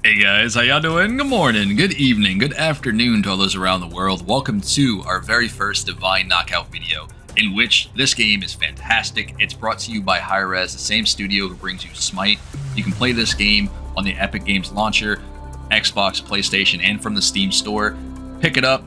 Hey guys, how y'all doing? Good morning, good evening, good afternoon to all those around the world. Welcome to our very first Divine Knockout video, in which this game is fantastic. It's brought to you by HiRez's, the same studio who brings you Smite. You can play this game on the Epic Games launcher, Xbox, PlayStation, and from the Steam store. Pick it up.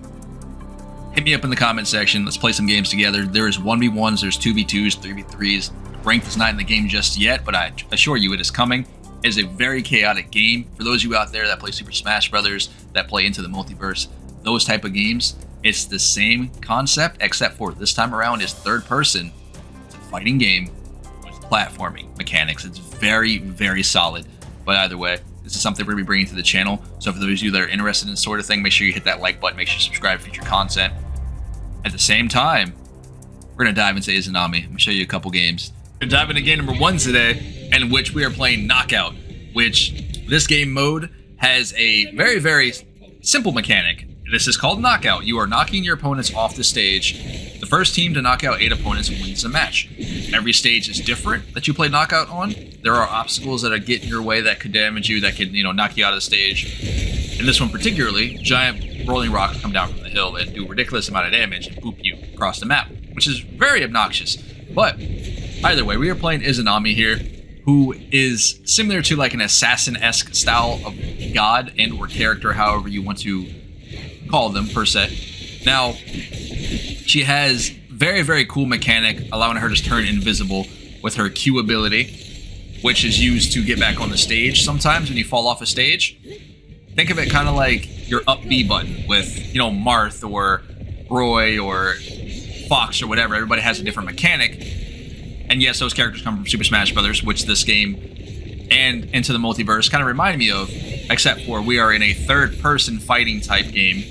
Hit me up in the comment section. Let's play some games together. There is 1v1s, there's 2v2s, 3v3s. Ranked is not in the game just yet, but I assure you it is coming. It is a very chaotic game. For those of you out there that play Super Smash Brothers, that play Into the Multiverse, those type of games, it's the same concept, except for this time around is third person. It's a fighting game with platforming mechanics. It's very, very solid. But either way, this is something we're going to be bringing to the channel. So for those of you that are interested in this sort of thing, make sure you hit that like button, make sure you subscribe for future content. At the same time, we're going to dive into Izanami. I'm going to show you a couple games. We're going to dive into game number 1 today, in which we are playing Knockout, which this game mode has a very, very simple mechanic. This is called Knockout. You are knocking your opponents off the stage. The first team to knock out 8 opponents wins the match. Every stage is different that you play Knockout on. There are obstacles that are getting in your way that could damage you, that could, knock you out of the stage. In this one particularly, giant rolling rocks come down from the hill and do a ridiculous amount of damage and boop you across the map, which is very obnoxious. But either way, we are playing Izanami here, who is similar to like an assassin-esque style of god and or character, however you want to call them per se. Now, she has very, very cool mechanic allowing her to turn invisible with her Q ability, which is used to get back on the stage sometimes when you fall off a stage. Think of it kind of like your up B button with, Marth or Roy or Fox or whatever. Everybody has a different mechanic. And yes, those characters come from Super Smash Brothers, which this game and Into the Multiverse kind of remind me of, except for we are in a third-person fighting type game,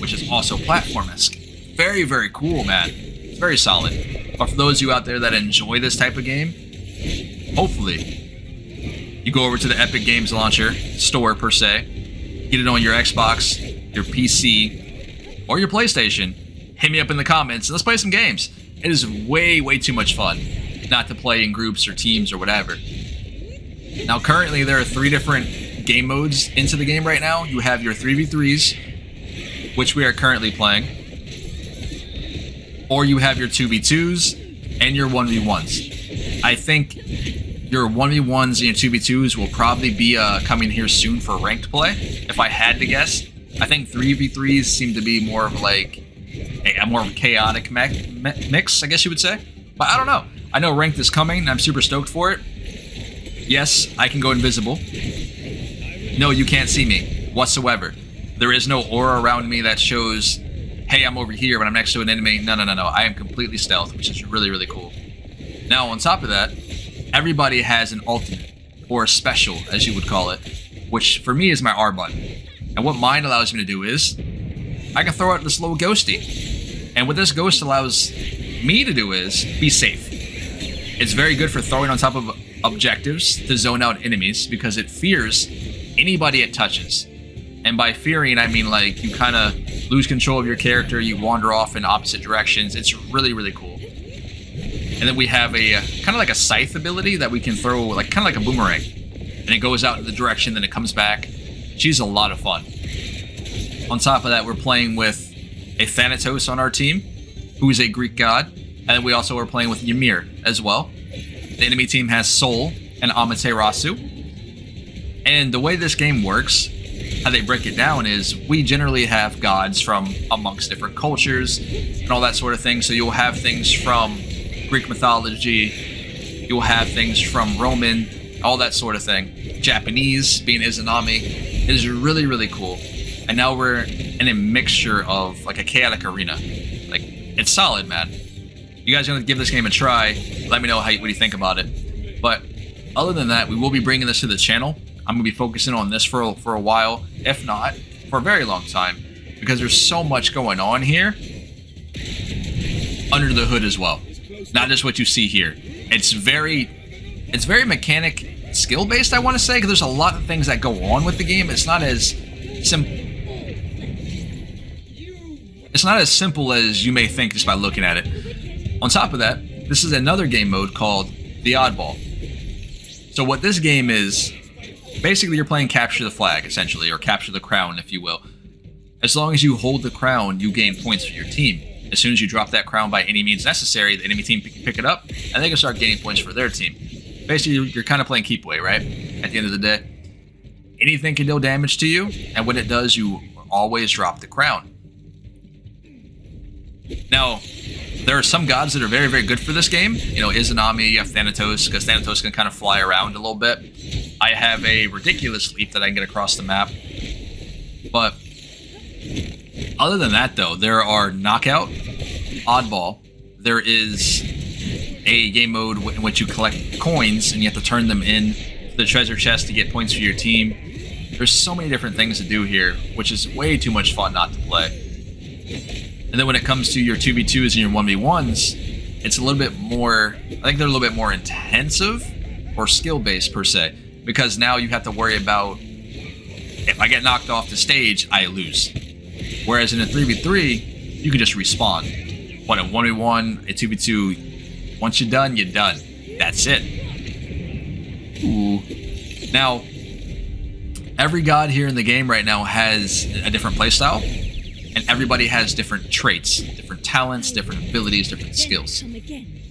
which is also platform-esque. Very, very cool, man. It's very solid. But for those of you out there that enjoy this type of game, hopefully you go over to the Epic Games launcher store per se, get it on your Xbox, your PC, or your PlayStation. Hit me up in the comments and let's play some games. It is way, way too much fun not to play in groups or teams or whatever. Now, currently, there are 3 different game modes into the game right now. You have your 3v3s, which we are currently playing, or you have your 2v2s and your 1v1s. I think your 1v1s and your 2v2s will probably be coming here soon for ranked play, if I had to guess. I think 3v3s seem to be more of like a more chaotic mix, I guess you would say. But I don't know. I know ranked is coming, and I'm super stoked for it. Yes, I can go invisible. No, you can't see me whatsoever. There is no aura around me that shows, hey, I'm over here when I'm next to an enemy. No. I am completely stealth, which is really, really cool. Now, on top of that, everybody has an ultimate, or a special, as you would call it, which for me is my R button. And what mine allows me to do is, I can throw out this little ghosty. And what this ghost allows me to do is be safe. It's very good for throwing on top of objectives to zone out enemies because it fears anybody it touches. And by fearing, I mean like you kind of lose control of your character, you wander off in opposite directions. It's really, really cool. And then we have a kind of like a scythe ability that we can throw like kind of like a boomerang. And it goes out in the direction, then it comes back. She's a lot of fun. On top of that, we're playing with a Thanatos on our team, who is a Greek god. And we also are playing with Ymir as well. The enemy team has Sol and Amaterasu. And the way this game works, how they break it down is we generally have gods from amongst different cultures and all that sort of thing. So you'll have things from Greek mythology, you'll have things from Roman, all that sort of thing. Japanese, being Izanami, is really, really cool. And now we're in a mixture of like a chaotic arena. Like, it's solid, man. You guys are going to give this game a try. Let me know what you think about it. But other than that, we will be bringing this to the channel. I'm going to be focusing on this for a while, if not for a very long time, because there's so much going on here under the hood as well. Not just what you see here. It's very mechanic skill based, I want to say, because there's a lot of things that go on with the game. It's not as simple as you may think just by looking at it. On top of that, this is another game mode called The Oddball. So what this game is, basically you're playing capture the flag, essentially, or capture the crown, if you will. As long as you hold the crown, you gain points for your team. As soon as you drop that crown by any means necessary, the enemy team can pick it up, and they can start gaining points for their team. Basically, you're kind of playing keep away, right? At the end of the day, anything can deal damage to you, and when it does, you always drop the crown. Now, there are some gods that are very, very good for this game. You know, Izanami, you have Thanatos, because Thanatos can kind of fly around a little bit. I have a ridiculous leap that I can get across the map. But other than that, though, there are Knockout, Oddball. There is a game mode in which you collect coins, and you have to turn them in to the treasure chest to get points for your team. There's so many different things to do here, which is way too much fun not to play. And then when it comes to your 2v2s and your 1v1s, it's a little bit more, I think they're a little bit more intensive or skill-based per se, because now you have to worry about, if I get knocked off the stage, I lose. Whereas in a 3v3, you can just respawn. But in 1v1, a 2v2, once you're done, you're done. That's it. Ooh. Now, every god here in the game right now has a different playstyle, and everybody has different traits, different talents, different abilities, different skills.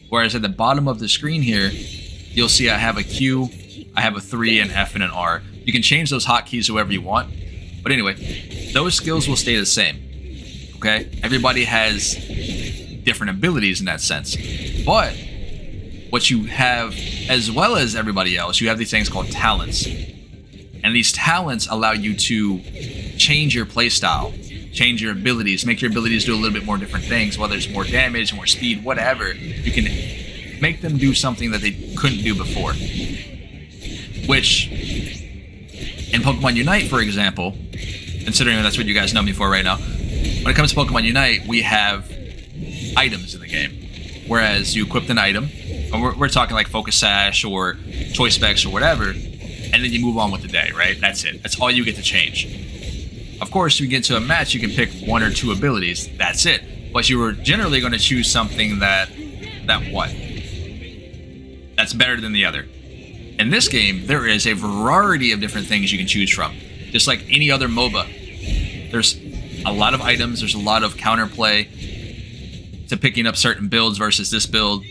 Whereas at the bottom of the screen here, you'll see I have a Q, I have a 3, an F, and an R. You can change those hotkeys however you want. But anyway, those skills will stay the same. Okay? Everybody has different abilities in that sense. But what you have, as well as everybody else, you have these things called talents. And these talents allow you to change your playstyle, change your abilities, make your abilities do a little bit more different things, whether it's more damage, more speed, whatever. You can make them do something that they couldn't do before. Which, in Pokemon Unite, for example, considering that's what you guys know me for right now, when it comes to Pokemon Unite, we have items in the game. Whereas you equipped an item, and we're talking like Focus Sash or Choice Specs or whatever, and then you move on with the day, right? That's it. That's all you get to change. Of course, you get into a match, you can pick 1 or 2 abilities. That's it. But you were generally going to choose something that's better than the other. In this game, there is a variety of different things you can choose from. Just like any other MOBA. There's a lot of items, there's a lot of counterplay to picking up certain builds versus this build.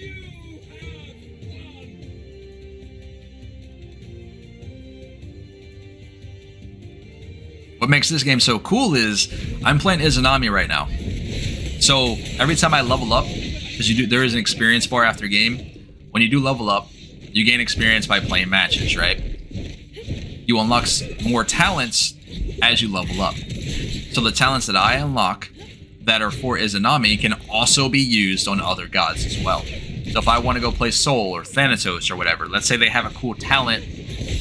What makes this game so cool is I'm playing Izanami right now. So every time I level up, because there is an experience bar after game, when you do level up, you gain experience by playing matches, right? You unlock more talents as you level up. So the talents that I unlock that are for Izanami can also be used on other gods as well. So if I want to go play Soul or Thanatos or whatever, let's say they have a cool talent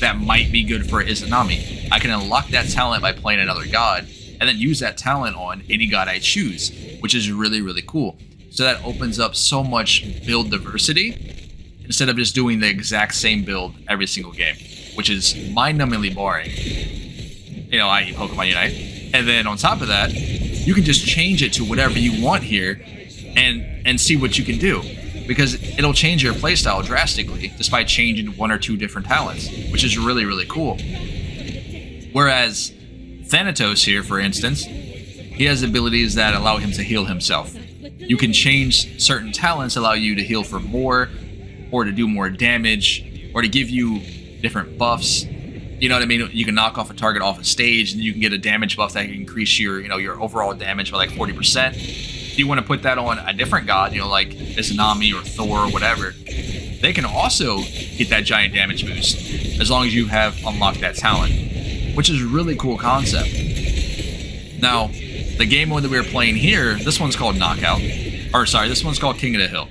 that might be good for Izanami, I can unlock that talent by playing another god and then use that talent on any god I choose, which is really, really cool. So that opens up so much build diversity instead of just doing the exact same build every single game, which is mind-numbingly boring. You know, i.e. Pokemon Unite. And then on top of that, you can just change it to whatever you want here and see what you can do. Because it'll change your playstyle drastically just by changing 1 or 2 different talents, which is really, really cool. Whereas Thanatos here, for instance, he has abilities that allow him to heal himself. You can change certain talents, allow you to heal for more, or to do more damage, or to give you different buffs. You know what I mean? You can knock off a target off a stage, and you can get a damage buff that can increase your overall damage by like 40%. If you want to put that on a different god, like Izanami or Thor or whatever, they can also get that giant damage boost as long as you have unlocked that talent, which is a really cool concept. Now, the game mode that we were playing here, this one's called Knockout. This one's called King of the Hill.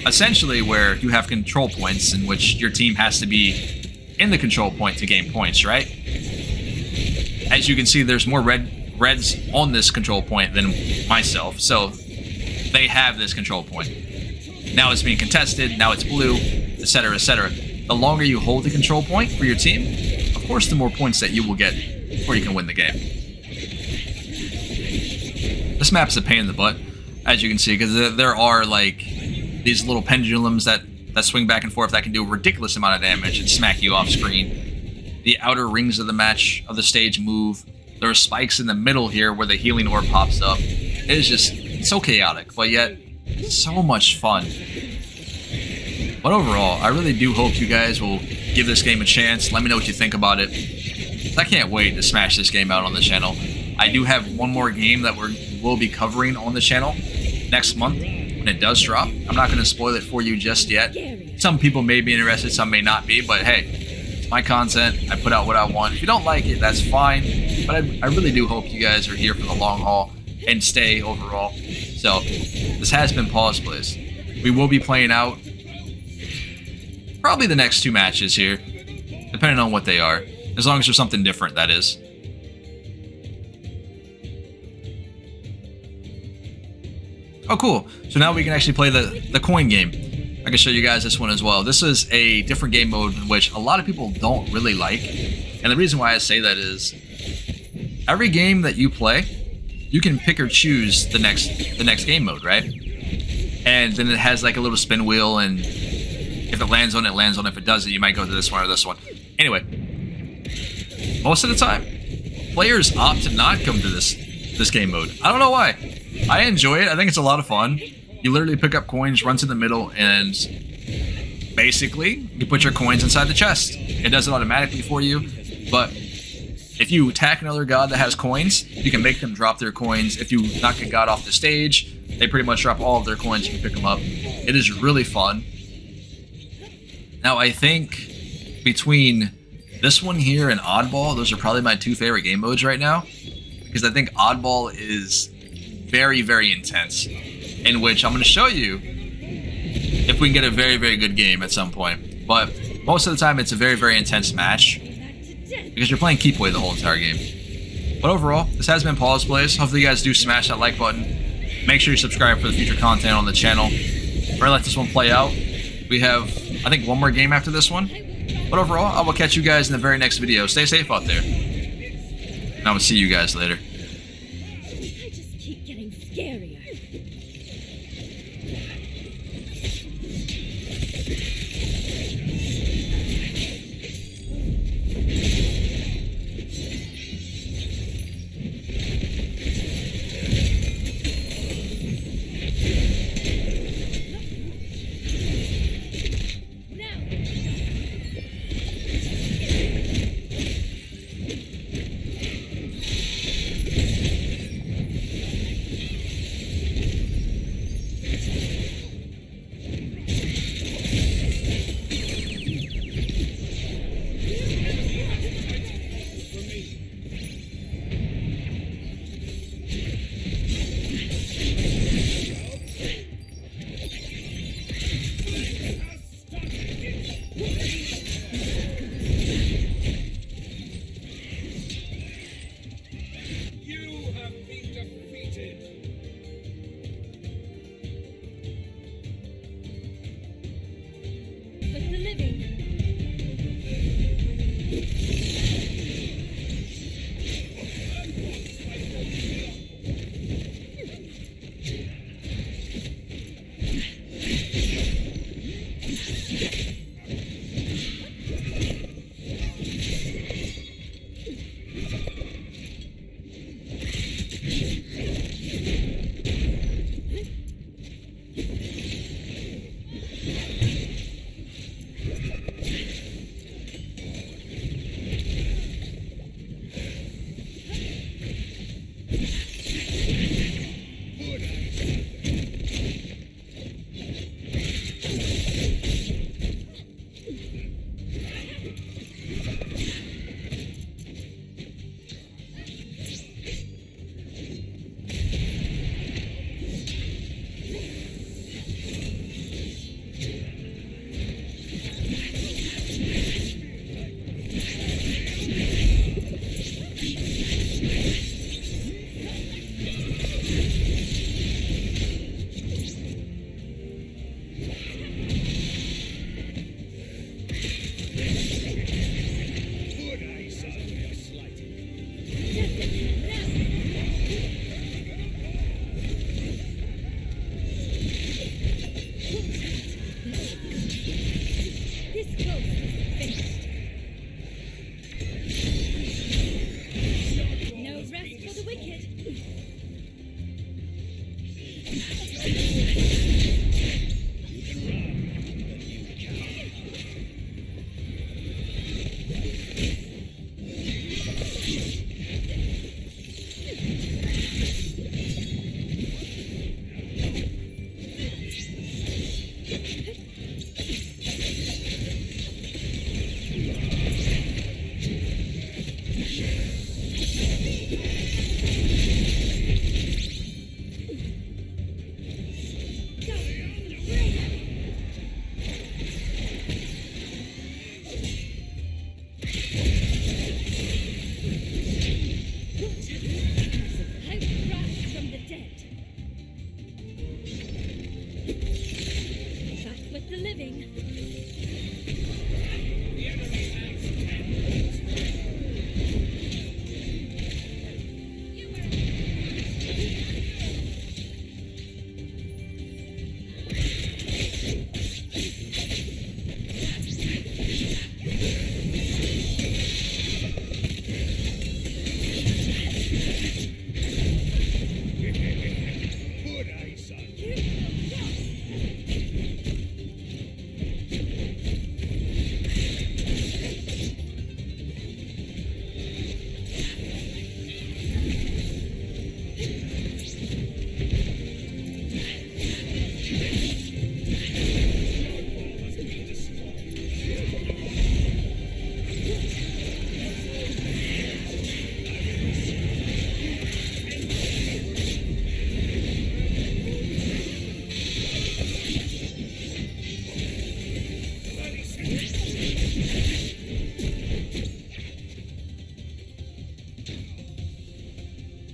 Essentially where you have control points in which your team has to be in the control point to gain points, right? As you can see, there's more reds on this control point than myself, so they have this control point. Now it's being contested, now it's blue, etc., etc. The longer you hold the control point for your team, of course, the more points that you will get before you can win the game. This map's a pain in the butt, as you can see, because there are like these little pendulums that swing back and forth that can do a ridiculous amount of damage and smack you off screen. the outer rings of the match of the stage move. There are spikes in the middle here where the healing orb pops up. It is just so chaotic, but yet so much fun. But overall, I really do hope you guys will give this game a chance. Let me know what you think about it. I can't wait to smash this game out on the channel. I do have one more game that we'll be covering on the channel next month when it does drop. I'm not going to spoil it for you just yet. Some people may be interested, some may not be, but hey, it's my content. I put out what I want. If you don't like it, that's fine. But I really do hope you guys are here for the long haul and stay overall. So, this has been Pawseplays. We will be playing out probably the next 2 matches here, depending on what they are. As long as there's something different, that is. Oh, cool. So now we can actually play the coin game. I can show you guys this one as well. This is a different game mode in which a lot of people don't really like. And the reason why I say that is every game that you play, you can pick or choose the next game mode, right? And then it has like a little spin wheel, and if it lands on it, lands on it. If it doesn't, you might go to this one or this one. Anyway, most of the time, players opt to not come to this game mode. I don't know why. I enjoy it. I think it's a lot of fun. You literally pick up coins, run to the middle, and basically you put your coins inside the chest. It does it automatically for you, but if you attack another god that has coins, you can make them drop their coins. If you knock a god off the stage, they pretty much drop all of their coins. You can pick them up. It is really fun. Now, I think between this one here and Oddball, those are probably my 2 favorite game modes right now, because I think Oddball is very, very intense, in which I'm going to show you if we can get a very, very good game at some point. But most of the time, it's a very, very intense match because you're playing keep away the whole entire game. But overall, this has been Pawseplays. Hopefully you guys do smash that like button. Make sure you subscribe for the future content on the channel. We're going to let this one play out. We have, I think, one more game after this one. But overall, I will catch you guys in the very next video. Stay safe out there. And I will see you guys later. I just keep getting scarier.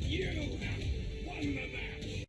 You